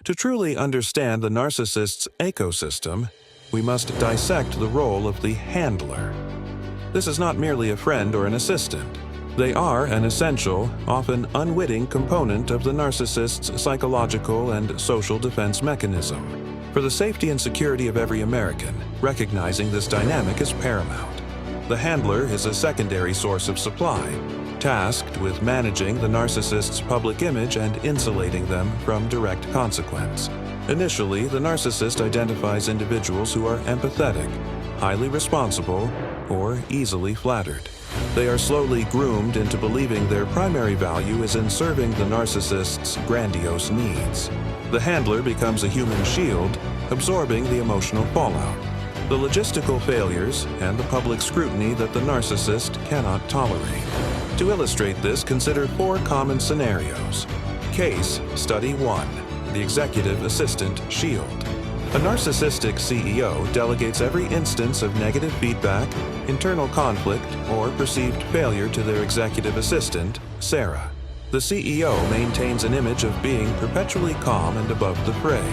To truly understand the narcissist's ecosystem, we must dissect the role of the handler. This is not merely a friend or an assistant. They are an essential, often unwitting component of the narcissist's psychological and social defense mechanism. For the safety and security of every American, recognizing this dynamic is paramount. The handler is a secondary source of supply, tasked with managing the narcissist's public image and insulating them from direct consequence. Initially, the narcissist identifies individuals who are empathetic, highly responsible, or easily flattered. They are slowly groomed into believing their primary value is in serving the narcissist's grandiose needs. The handler becomes a human shield, absorbing the emotional fallout, the logistical failures, and the public scrutiny that the narcissist cannot tolerate. To illustrate this, consider 4 common scenarios. Case Study 1. The Executive Assistant Shield. A narcissistic CEO delegates every instance of negative feedback, internal conflict, or perceived failure to their executive assistant, Sarah. The CEO maintains an image of being perpetually calm and above the fray,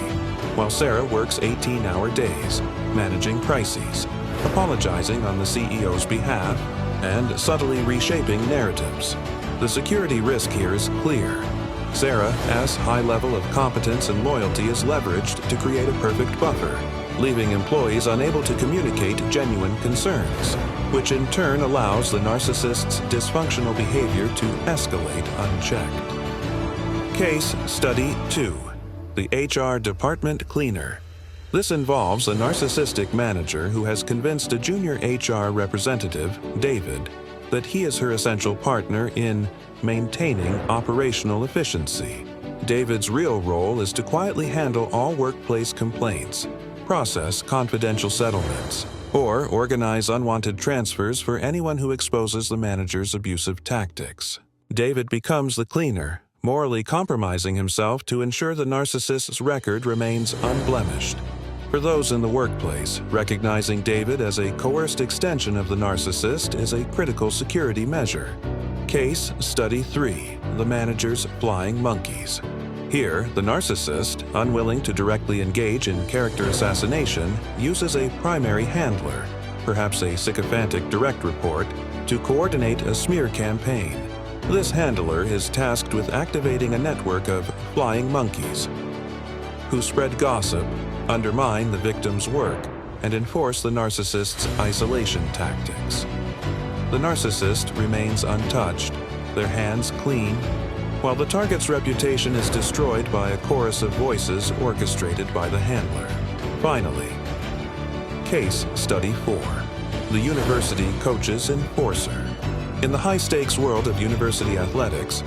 while Sarah works 18-hour days, managing crises, apologizing on the CEO's behalf, and subtly reshaping narratives. The security risk here is clear. Sarah's high level of competence and loyalty is leveraged to create a perfect buffer, leaving employees unable to communicate genuine concerns, which in turn allows the narcissist's dysfunctional behavior to escalate unchecked. Case Study 2. The HR Department Cleaner. This involves a narcissistic manager who has convinced a junior HR representative, David, that he is her essential partner in maintaining operational efficiency. David's real role is to quietly handle all workplace complaints, process confidential settlements, or organize unwanted transfers for anyone who exposes the manager's abusive tactics. David becomes the cleaner, morally compromising himself to ensure the narcissist's record remains unblemished. For those in the workplace, recognizing David as a coerced extension of the narcissist is a critical security measure. Case Study 3. The Manager's Flying Monkeys. Here, the narcissist, unwilling to directly engage in character assassination, uses a primary handler, perhaps a sycophantic direct report, to coordinate a smear campaign. This handler is tasked with activating a network of flying monkeys who spread gossip, undermine the victim's work, and enforce the narcissist's isolation tactics. The narcissist remains untouched, their hands clean, while the target's reputation is destroyed by a chorus of voices orchestrated by the handler. Finally, Case Study 4. The University Coach's Enforcer. In the high-stakes world of university athletics,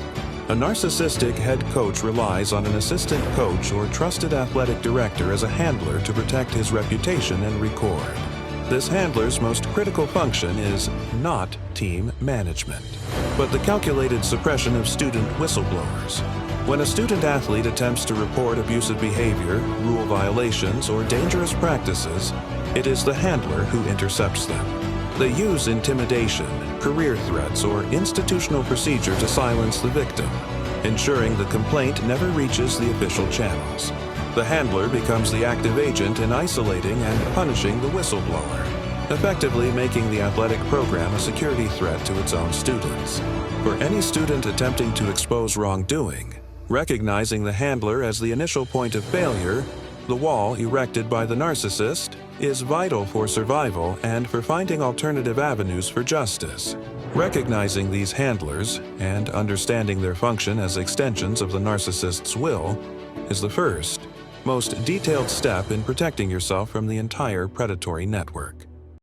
a narcissistic head coach relies on an assistant coach or trusted athletic director as a handler to protect his reputation and record. This handler's most critical function is not team management, but the calculated suppression of student whistleblowers. When a student athlete attempts to report abusive behavior, rule violations, or dangerous practices, it is the handler who intercepts them. They use intimidation, career threats, or institutional procedure to silence the victim, ensuring the complaint never reaches the official channels. The handler becomes the active agent in isolating and punishing the whistleblower, effectively making the athletic program a security threat to its own students. For any student attempting to expose wrongdoing, recognizing the handler as the initial point of failure, the wall erected by the narcissist, is vital for survival and for finding alternative avenues for justice. Recognizing these handlers and understanding their function as extensions of the narcissist's will is the first, most detailed step in protecting yourself from the entire predatory network.